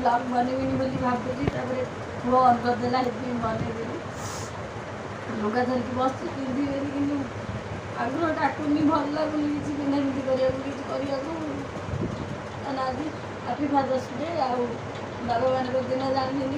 Blog बनैबिनी बोली भाबुची तापर पुओ ऑन करदेला हेतु बनैदेली लुगा धरिकी बस पिंधि कि आग्रह डाकुनी भल लगुनि किसी पिंधापिंधि करने आज हैप्पी फादर्स डे आउ बाबा मान दिन जानते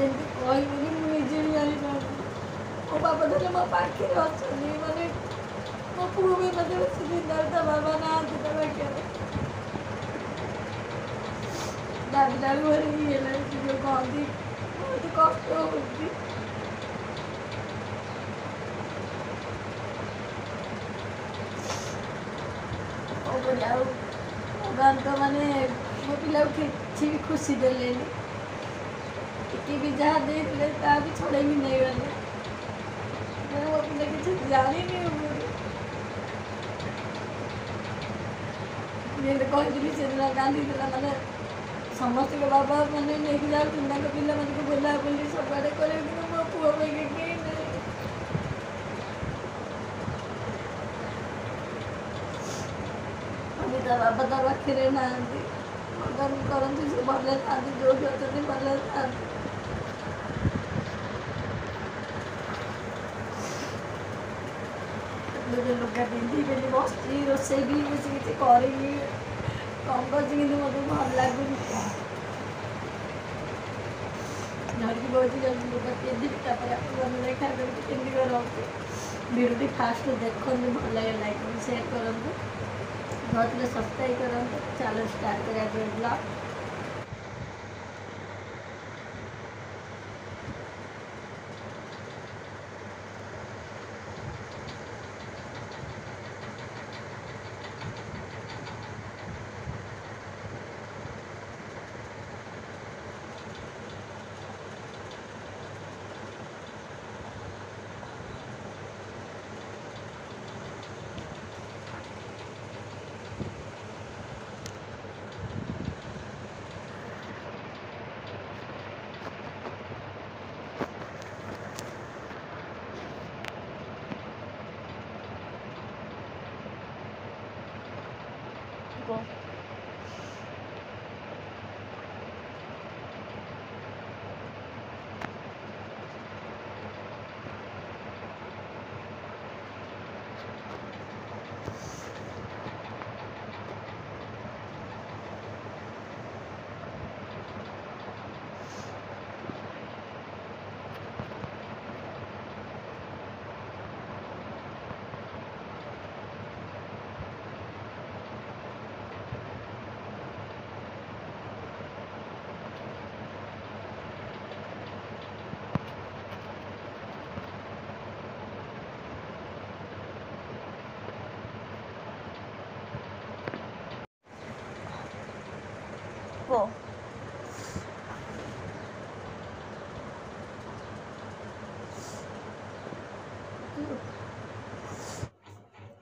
कि कहबी मुझे भी जानी मो बाबा धरे मो पाखे अच्छा मानने मो पुओ भी मत सुंदर बाबा ना पाखे दादा कहती बहुत कष्ट होती भगवान तो माने मो पिला किसी भी खुशी देले कि भी जहाँ देते ता भी छोड़े भी नहीं गले मो पिला किसी जानी नहीं कहती से दिन गांधी माने समस्त के बाबा मैंने नहीं जाऊँ पिला मैं बोला बोली सब आड़े कर मो पुओ बाबा तो पाखे ना भगवान करती से भले था जो भी अच्छे भले था लुगा पिंधि बस रोसे भी बेस किसी करी कम कर मत भल लगुनि धरिकी बहुत लुगा पिंधि देखा केमती रही भिडियो फास्ट देखते भल लगे लाइक शेयर करूँ बहुत सब्सक्राइब करूँ चलो स्टार्ट करा ब्लॉग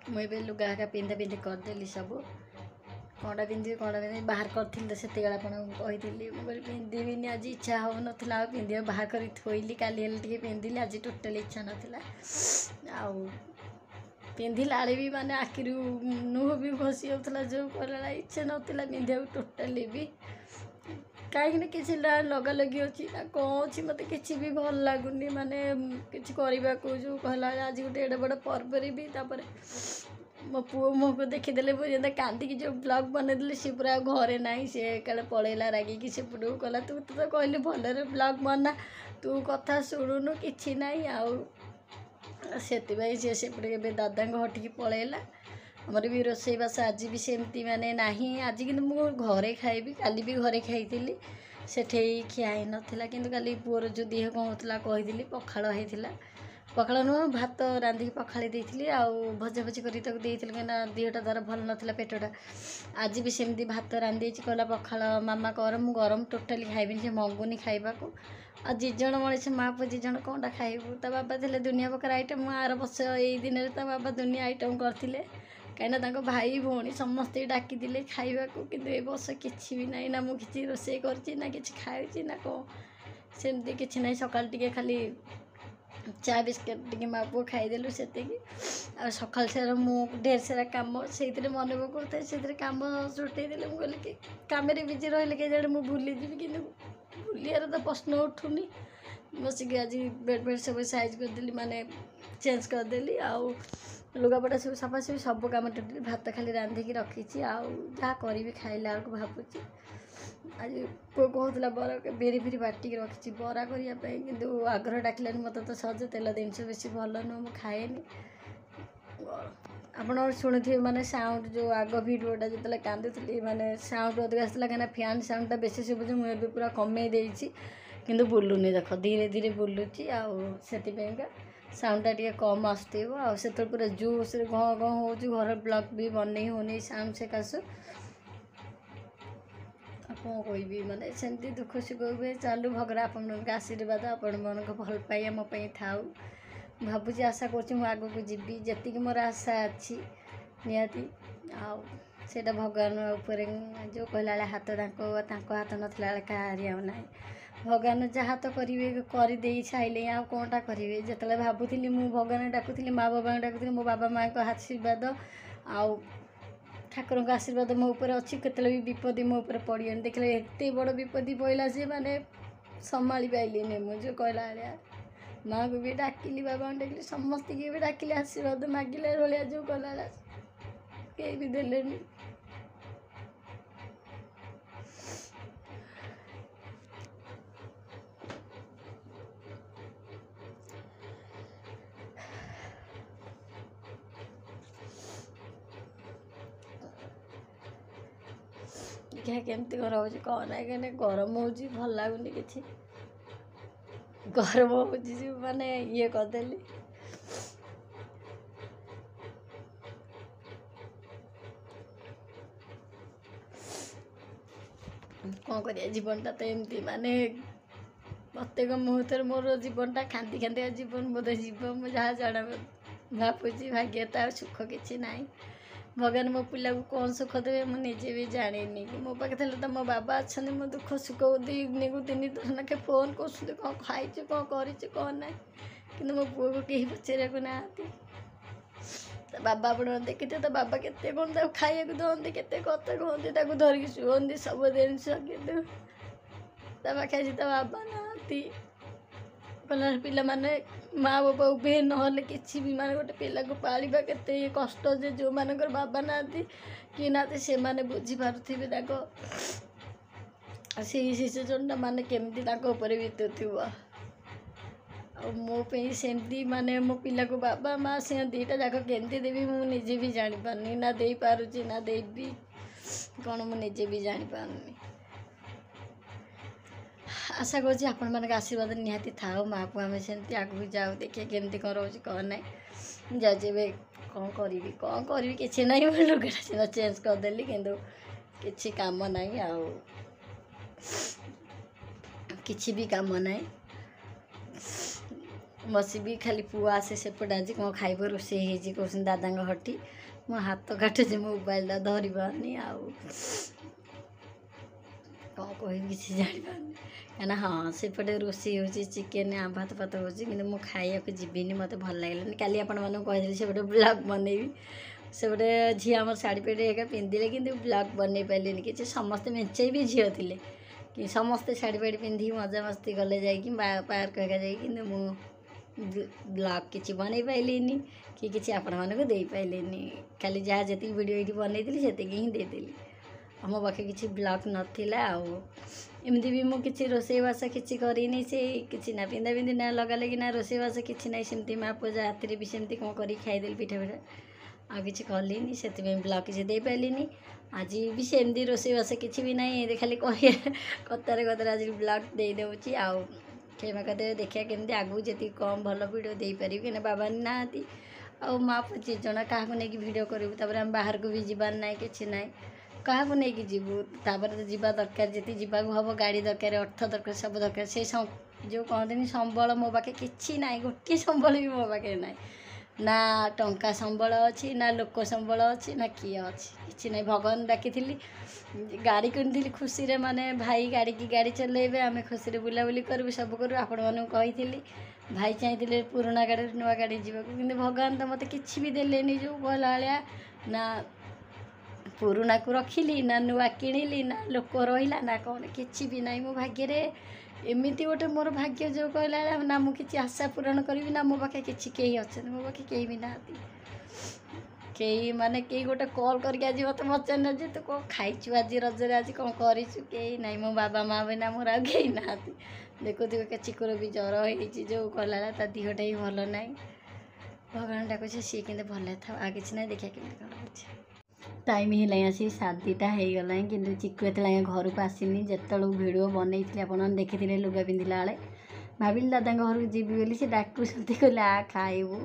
मुझे लुगा का पिंधा पिंधि करदेली सब कौड़ा पिंधि बाहर करी तो से कही मुझे पिंधि आज इच्छा हो ना पिंधि बाहर कर थोली काली पिंधिली आज टोटाल इच्छा नाला पिंधिला भी माने आखिर नुह भी घसी होता जो कला इच्छा नाला पिंधा टोटाली भी कहीं किसी लगा लगी अच्छी ना कौन अच्छी मत कि भी भल लगुनि माने किसी करने को जो कहला आज गोटे एडे बड़ पर्व भी तापर मो पुओ मुह को देखीदे मुझे कांदिकी जो ब्लॉग बनईदे सी पूरा घरे ना सी काले पलैला रागिकी से पटू कला तू तो कहली भलरे ब्लॉग बना तू कथा शुणुनु कि ना से सेपटे दादा हटिकी पलैला आमर भी रोसईबास आज भी सेमती माने नाही आज कि घरे खाइबी काली भी घरे खाई सेठे खिया नाला कि पुअर जो देह कौन होता कहीदी पखाड़ होता पखाड़ नुह भात रांधिकी पखाड़ी देती भजा भजी कर कहीं देहटा तार भल नाला पेटटा आज भी सेमती भात रांधि कहला पखाड़ मामा कर मु गरम टोटाली खाइबिनी से मंगुनी खाइबा आ जीज मनीष माँ पुଅ जीज कौनटा खाइबू ता बाबा थे दुनिया प्रकार आइटम आर वर्ष यही दिन ता बाबा दुनिया आइटम करते कहीं भाई भौणी समस्ते डाकी खाइबा को किंतु ए वर्ष किसी भी ना ना मुझे रोसे कर कि खाई ना कौन सेमती किसी ना सकाल टे खाली चा बिस्किट टे माँ पुआ खाईदेलु से सकाल सारा मु ढेर सारा कम से मन पकाए से कम जुटेदेले मुझे कि कम बिजी रही के जाए मुझे भूलीजी कि भूलियार तो प्रश्न उठुनी बसिक आज बेड बेड सब साइज करदेली माने चेंज करदेली आउ लुगापटा सब सफासफी सब कम टोटली भात खाली रांधिकी रखी जहाँ करी खाइला बेलू भावुची आज पुआ कहला बरा बेरी फेरी बाटिक रखी बरा करने कि आग्रह डाकिलानी मत तो सहज तेल जिनस बेस भल नुह मुझे खाएनि आप शुणुवे माने साउंड जो आग भिडियोटा जो कांदुली माने साउंड अधिक आसाला कहीं फैन साउंडटा बेसी शुभुचे मुझे पूरा कमे देती कि बुलूनी देख धीरे धीरे बुलूची आउका साउंडटा टे कम आसो से पूरा जोश गह गह हो घर ब्लॉग भी बनई होनी साउंड सकाशु कौन कहि माने सेमती दुख सुख हुए चालू भगरा आपण आशीर्वाद आपण मन भल पाइबा मोपाई थाऊ भावुची आशा करूँ आग को जीवी जी मोर आशा अच्छी निहाती आटा भगवान उपर जो कहला हाथ हाथ नाला कहारी आना भगवान जहाँ तो करेंगे करदे सारे आ कौनटा करेंगे जिते भावुली मु भगवान डाकुली माँ बाबा डाकुली मो बाबा माँ को आशीर्वाद आउ ठाकुर का आशीर्वाद मो ऊपर अच्छी केतले भी विपत्ति मो ऊपर पड़ियानी देखले एत बड़ विपत्ति पड़ा से माने संभाली पाइलिनी मुझे कहला भाया माँ को भी डाकिली बाबा डाकिली समस्त की भी डाकिली आशीर्वाद मागिले भाया जो कहला कहीं भी देलेनी देखिए केमती घर हो कौन कहीं गरम हो भल लगुनि कि गरम हो माने ये करदेली कौन कर जीवनटा तो एमती माने प्रत्येक मुहूर्त मोर जीवनटा खांती खांती जीवन बोधे जीव मुझे जहाँ जाना भावुची भाग्यता सुख किसी ना भगवान मो पिला को कौन सुख देवे मुझे भी जानी मो पाखे तो मो बाबा अच्छा मो दुख सुख दिन को 3 थर ना फोन कर कौन खाई कौन कर ना कि मो पुआ को कहीं पचार ना बाबा आप देखी तो बाबा केते कौन खाया दौंती के कत कहते धरिकी शुंती सब जिन कि पाखे आज तो बाबा ना कहला पिला माने माँ बाबा उभे ना कि माने गोटे पिला को पालिबा केते कष्ट जे जो मानकर बाबा ना कि ना से माने बुझी पारुथिबे से सिचुएशनटा माने केमती ऊपर बीतुथिबो आ मो पे सेमती माने मो पिला को बाबा माँ से दीटा जाक केमती देवी मुझे भी जानी पारनी ना दे पारुची ना देवी कौन मुझे भी जानी पारनी आशा करुँच आपण मान आशीर्वाद निहाती था माँ को आम सेमती आगू जाऊ देखिए केमती कौन रोचे कौन ना जाजे कौन करी कि ना लुगाटा सीना चेंज करदेली किंतु किसी काम ना किसी भी काम ना बसी भी खाली पुआ आसे सेपटे आज कौन खाइब रोसे कहते दादा हटी मो हाथ काटुचे मोबाइल धरी पारनी कौन कह किसी जानी पारनी कहीं हाँ सेपटे रोसे हो चिकेन भात फात हो कि खाया जीविनी मत भल लगे काली आपण मानक कही से ब्लॉग बनैबी सेपटे झी आम शाढ़ी पेटी एक पिंधिले कि ब्लॉग बनई पारे कि समस्ते मेचे भी झील थे कि समस्ते शाढ़ी पेटी पिंधि मजा मस्ती गले जा पार्क जा ब्लॉग किसी बनई पाइलिनी कि किसी आपण मानक दे पाइलिनी खाली जहाँ जी वीडियो ये बनई से ही देदेली मो पाखे किसी ब्लॉग नाला एमती भी मुझे किसी रोसईबास किसी करनी से किसी ना पिंधा पिंधि ना लगा लगी ना रोसईबास किसी ना सेमती माँ पूजा राति भी सेमती कौन कर खाईदेली पिठा पिठा आ कि कलिनी से ब्लॉग किसी दे पारिनी आज भी सेमती रोसईबास किसी भी ना खाली कह कतार कतार आज ब्लॉग दे दूँगी आउ क्षमा करदे देखिए केमती आगू जी कम भल वीडियो दे पारि कहीं बाबा ना आ माँ पुआ 2 जन क्या नहीं भिड करूँ आम बाहर को भी जीवार ना कि ना क्या नहीं जीवु तापर तो जीवा दरकार जी जावाक हम गाड़ी दरकार अर्थ दरकार सब दरकार से जो कहते संबल मो पाखे कि ना गोटे संबल भी मो पाखे ना ना टंका संबल अच्छी ना लोक संबल अच्छी ना किए अच्छी किसी ना भगवान डाकी गाड़ी किनी खुशी रे माने भाई गाड़ी की गाड़ी चलेबे आम खुशी रे बुलाबुली करूँ सब करूँ आपण मानक कही भाई चाहिए पुराना गाड़ी नुआ गाड़ी जावाक कि भगवान तो मत कि भी देलेनी जो कहला भाया ना पुराना को रखिली ना नुआ किणिली ना लोक रहा ना कौन कि भी ना मो भाग्य एमती गोटे मोर भाग्य जो कहला ना मुझे आशा पूरण करी ना मो पाखे कि अच्छा मो पाखे कहीं भी ना कई माने कई गोटे कॉल करके आज मत पचार जे तू कौन खाइचु आज रजरे आज कौन करूँ कई ना मो बाबा माँ बिना मोर आगे कहीं ना देखुए के चिकुर भी ज्वर हो जो कहला ता दिहटा ही भल ना भगवान डाकुचे सी कि भल था आ कि ना देखिए कि टाइम है आसी 7:30 हो गला कि चिकु ये घर को आसनी जिते भिड बनई आप देखी लुगा पिंधला बेले भाविली दादा घर को जीवी बोली से डाकू कहले आ खाइबू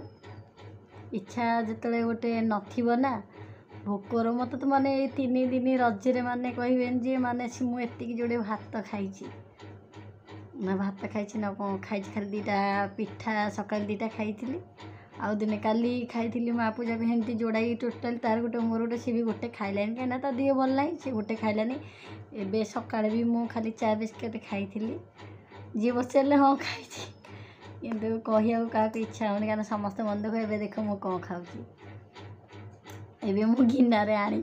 इच्छा जिते गोटे ना भोकर मत तो माने 3 दिन रजरे माने कहे जे माने मुझे जोड़े भात खाई ना भात खाई ना कौन खाई खाली 2टा पिठा सका 2टा खाई आउ दिने काली खाई माँ पूजा को हेमती जोड़ाई टोटाल तार गोटे मोर गोटे सी भी गोटे खाइलानी कहीं ता दिह भल ना सी गोटे खाइलानी एवं सका भी मु खाली चा बिस्केट खाई जी बचारे हाँ खाई किंतु कह क्या इच्छा होनी क्या समस्त मन दुख ए देख मु कौन खाऊँ एवं मु गिनार आनी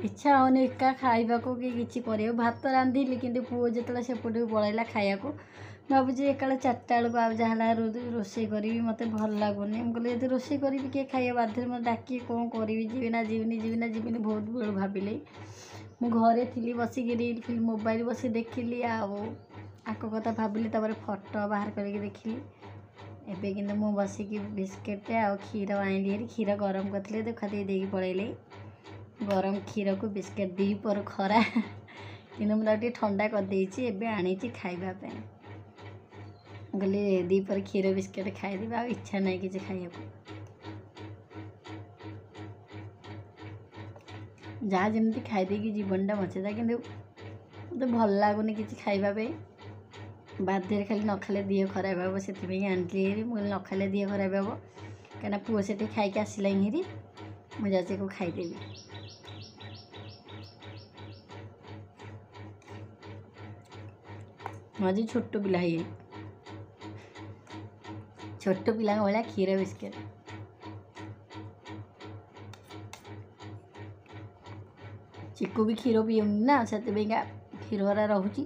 इच्छा होनी एका खाइबा को कि भात रांधिली कि पुओ जो सेपटे पलैला खाया भावुँ एकाले 4टा बेलू आ जहाँ रोसे करी मत भल लगुनि मुझे यदि रोसे करी किए खाइए बाध्य मत डाक कौन करी जीवनी बहुत बेलू भाविले मु घरे थी बसिक रील फिल्म मोबाइल बस देखिली आक कथा भाविली फोटो बाहर करके देखिली एबे कि मु बसिक बिस्केट आ क्षीर आनी क्षीर गरम करते देखा देकी पलैले गरम क्षीर को बिस्केट 2 पर खरा कि मुझे ठंडा करदे एबे आनी खाइबापे कहली 2 पर क्षीर बिस्केट खाईदेवी आ इच्छा नहीं कि खाइए जहाँ जमी खाईदे जीवनटा बचेदा कि मत भल लगुनि कि खाइबापे बाध्य खाली न खाले दिह खराब हे से आनी मुझे न खाले दिह खराब हे कहीं पुओ से खाई आसला हेरी मुझे को खाईदेवी आज छोट पिला है छोट पिला भाया क्षीर बिस्केट चिकू भी क्षीर पीऊनी ना से क्षीर हरा रोचे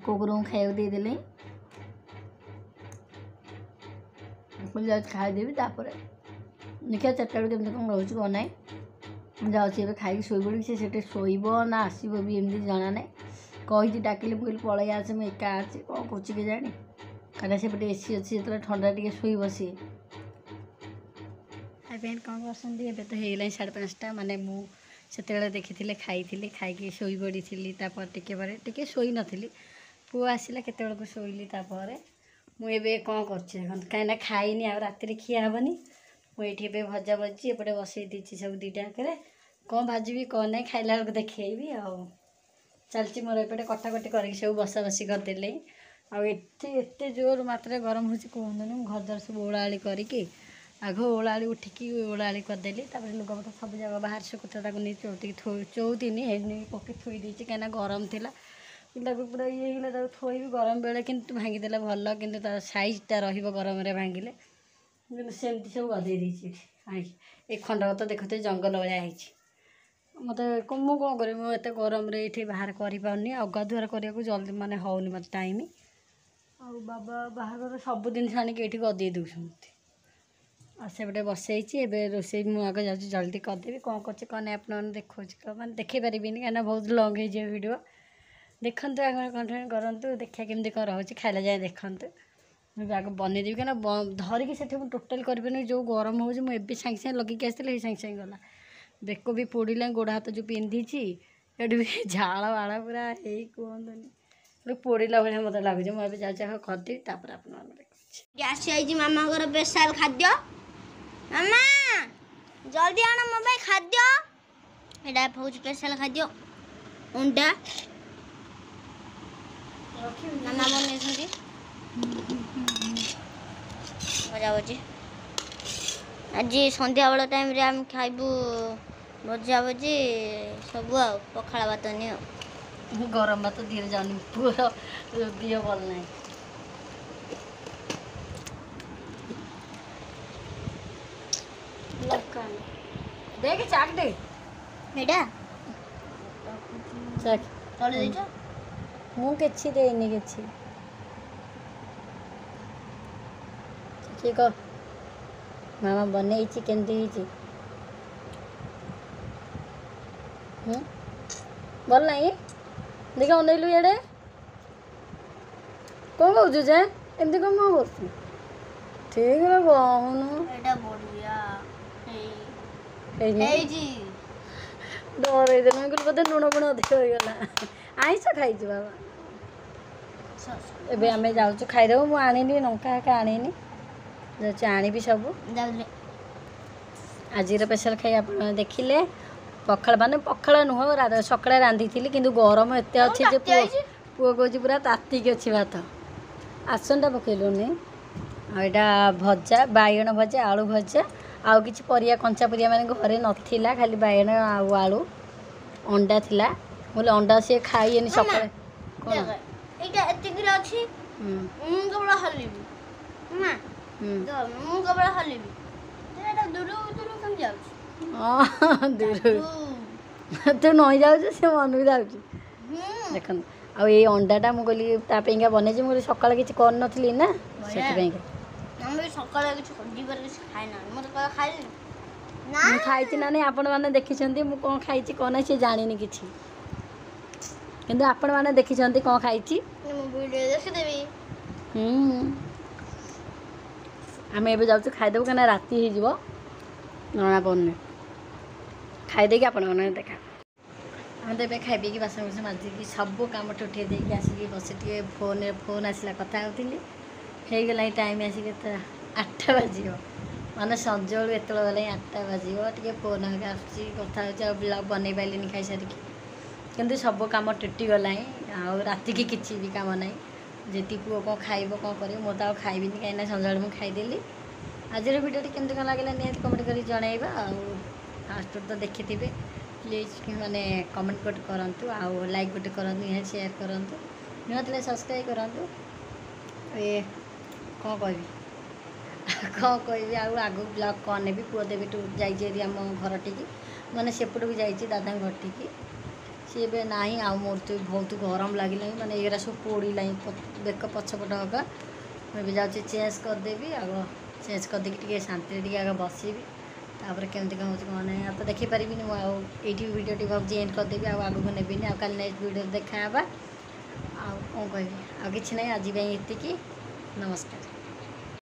कुकुर खाया देदेले मुझे खाईदेवी देखिए 4टा बेलू केमती कौन रोचे कौन ना जाऊँगी खाई शोबड़ी से शोब ना आसब भी एमती जना ना कही डाकिले मुझे पलि आसे मुझे एका आसे कौन कौच के जानी कहीं सेपटे एसी अच्छी जो ठंडा टे शोब सी कौन कर तो हो 5:30 माने मुझे देखी खाई खाई शोई पड़ी टे शोई नी पुओ आसला के शोली मुझे कौन कर कहीं खाईनी आ राति खिया हेनी मुझे भजा भजी एपटे बसई देती सब 2टा कौन भाजी कौन ना खाइला बेलू देखी आ चलती मोर एपटे कटाकटी करके सब बसा बसी करदे आते जोर मात्रा गरम हो कहूँ घर द्वार सब ओलाड़ी करके आग ओलाड़ी उठिकी ओलाड़ी करदेली लुगापटा सब जगह बाहर सुकुता नहीं चौथी पके थोड़ी कहीं गरम थी पूरा ये थोड़ी गरम बेले कि भांगीदे भल कि सैजटा ररम भांगिले सेमती सब गदे ये खंडक तो देखते जंगल भाया मत मु कौन करी मुझे गरम ये बाहर करनी अगाधुआर करने को जल्दी माने होनी मत टाइम आ बाबा बाहर सब जिन आनिक ये गदे दूसरी सेपटे बसई रोसे मुझे जाऊँ जल्दी करदेवी कौन कर आप देखा मैंने देखे पारि कहीं बहुत लंग हो वीडियो देखु आगे कंटिन्यू करूँ देखा केमती कौन रोचे खाइला जाए देखु मुझे आगे बनईदेवी कहीं धरिकी से टोटाल करें जो गरम हो मुझे सागे सागे लगे आसती सागे सागे गला बेक भी पोड़ला गोड़ हाथ जो पिंधि ये भी झाड़ बाड़ पूरा यही कहतुनि पोड़ला भाया मत लगुच मुझे जाऊँ करदेवी आसी मामा स्पेशल खाद्य मामा जल्दी आना मो खाद्य एटा बहुत स्पेशल खाद्य अंडा मामा बन मजा बची आज संध्याबेल टाइम रे आम खाइबू भजा भजी सब आ पखाड़ा भात नहीं गरम भात धीरे जाऊनी पूरा दिह भल ना देख चाक दे बेटा चाक तले देछ ମୁଁ କିଛି ଦେଇନି କିଛି ठीक हो मामा बनेଇଛି କେମିତି ହେଇଛି ଭଲ ନାହିଁ ଦେଖ ଅନେଇଲୁ ଇଆଡ଼େ କ'ଣ କହୁଛୁ ଯେ ଏମିତି କ'ଣ କରୁଛୁ ଠିକରେ କହୁନୁ ଏଟା ବଢିଆ ହେଇନି ହେଇଛି ଡରେଇ ଦେଲୁ ମୁଁ କହିଲି ବୋଧେ ଲୁଣ ଫୁଣ ଅଧିକ ହେଇଗଲା ଆଇଁଷ ଖାଇଛୁ ବାବା ଏବେ ଆମେ ଯାଉଛୁ ଖାଇଦେବୁ ମୁଁ ଆଣିନି ଲଙ୍କା ହେକା ଆଣିନି ଯାଉଛି ଆଣିବି ସବୁ ଆଜିର ସ୍ପେଶାଲ ଖାଇ ଆପଣମାନେ ଦେଖିଲେ ପଖାଳ ମାନେ ପଖାଳ ନୁହଁ ସକାଳେ ରାନ୍ଧିଥିଲି କିନ୍ତୁ ଗରମ ଏତେ ଅଛି ଯେ ପୁଅ କହୁଛି ପୁରା ତାତିକି ଅଛି ଭାତ ଆସନଟା ପକେଇଲୁନି ଆଉ ଏଇଟା ଭଜା ବାଇଗଣ ଭଜା ଆଳୁ ଭଜା ଆଉ କିଛି ପରିବା କଞ୍ଚା ପରିବା ମାନେ ଘରେ ନଥିଲା ଖାଲି ବାଇଗଣ ଆଉ ଆଳୁ ଅଣ୍ଡା ଥିଲା ବୋଲେ ଅଣ୍ଡା ସିଏ ଖାଇଏନି ସକାଳେ କ'ଣ এইটা এতিকিরে ଅଛି ମୁଁ କେବଳ ହଲିବି ମା ମୁଁ କେବଳ ହଲିବି ଏଟା ଦୂର କେମିତି ଯାଉଛି ଦୂର ତୁ ନଇ ଯାଉଛୁ ସେ ମନକୁ ଯାଉଛି ଦେଖନ୍ତୁ ଆଉ ଏଇ ଅଣ୍ଡାଟା ମୁଁ କହିଲି ତା ପାଇଁକା ବନେଇଛି ମୁଁ କହିଲି ସକାଳେ କିଛି କରିନଥିଲି ନା ସେଥିପାଇଁକା ଆମେ ସକାଳେ କିଛି ଦିବରେ କିଛି ଖାଇନା ମୁଁ ତ ଖାଇଲି ମୁଁ ଖାଇଛି ନା ନାହିଁ ଆପଣମାନେ ଦେଖିଛନ୍ତି ମୁଁ କ'ଣ ଖାଇଛି କ'ଣ ନାହିଁ ସେ ଜାଣିନି କିଛି କିନ୍ତୁ ଆପଣମାନେ ଦେଖିଛନ୍ତି କ'ଣ ଖାଇଛି ମୁଁ ଭିଡ଼ିଓ ଦେଖିଦେବି ଆମେ ଏବେ ଯାଉଛୁ ଖାଇଦେବୁ କାହିଁକିନା ରାତି ହେଇଯିବ ଜଣାପଡ଼ୁନି ଖାଇଦେଇକି ଆପଣମାନେ ଦେଖା ଆମେ ତ ଏବେ ଖାଇ ପିଇକି ବାସନ କୁସନ ମାଜିକି ସବୁ କାମଠୁ ଉଠେଇ ଦେଇକି ଆସିକି ବସି ଟିକେ ଫୋନ୍ ଆସିଲା କଥା ହେଉଥିଲି ହେଇଗଲାଣି ଟାଇମ୍ ଆସିକି 8ଟା ବାଜିବ ମାନେ ସଞ୍ଜବେଳୁ ଏତେବେଳେ ଗଲାଣି 8ଟା ବାଜିବ ଟିକେ ଫୋନ୍ ହେରିକା ଆସୁଛି କଥା ହେଉଛି ଆଉ ବ୍ଲଗ୍ ବନେଇ ପାରିଲିନି ଖାଇସାରିକି କିନ୍ତୁ ସବୁ କାମ ଟୁଟି ଗଲାଣି ଆଉ ରାତିକି କିଛି ବି କାମ ନାହିଁ ଯେତିକି ପୁଅ କ'ଣ ଖାଇବ କ'ଣ କରିବ ମୁଁ ତ ଆଉ ଖାଇବିନି କାହିଁକିନା ସଞ୍ଜବେଳେ ମୁଁ ଖାଇଦେଲି ଆଜିର ଭିଡ଼ିଓଟି କେମିତି କ'ଣ ଲାଗିଲା ନିହାତି କମେଣ୍ଟ କରି ଜଣାଇବା ଆଉ ଫାଷ୍ଟରୁ ତ ଦେଖିଥିବେ ପ୍ଲିଜ୍ ମାନେ କମେଣ୍ଟ ଗୋଟେ କରନ୍ତୁ ଆଉ ଲାଇକ୍ ଗୋଟେ କରନ୍ତୁ ନିହାତି ସେୟାର କରନ୍ତୁ ନୂଆ ଥିଲେ ସବସ୍କ୍ରାଇବ୍ କରନ୍ତୁ ଏ କ'ଣ କହିବି ଆଉ ଆଗକୁ ବ୍ଲଗ୍ କ'ଣ ନେବି ପୁଅ ଦେବେଠୁ ଯାଇଛି ଏଠି ଆମ ଘରଟିକି ମାନେ ସେପଟକୁ ଯାଇଛି ଦାଦାଙ୍କ ଘରଟିକି ସିଏ ଏବେ ନାହିଁ ଆଉ ମୋର ତ ବହୁତ ଗରମ ଲାଗିଲାଣି ମାନେ ଏଗୁରା ସବୁ ପୋଡ଼ିଲାଣି ବେକ ପଛପଟ ହକା ମୁଁ ଏବେ ଯାଉଛି ଚେଞ୍ଜ କରିଦେବି ଆଉ ଚେଞ୍ଜ କରିଦେଇକି ଟିକେ ଶାନ୍ତିରେ ଟିକେ ଆଗ ବସିବି ତାପରେ କେମିତି କ'ଣ ହେଉଛି କ'ଣ ନାହିଁ ଆଉ ତ ଦେଖିପାରିବିନି ମୁଁ ଆଉ ଏଇଠି ଭିଡ଼ିଓଟି ଭାବୁଛି ଏଣ୍ଡ କରିଦେବି ଆଉ ଆଗକୁ ନେବିନି ଆଉ କାଲି ନେକ୍ସଟ ଭିଡ଼ିଓରେ ଦେଖା ହେବା ଆଉ କ'ଣ କହିବି ଆଉ କିଛି ନାହିଁ ଆଜି ପାଇଁ ଏତିକି ନମସ୍କାର।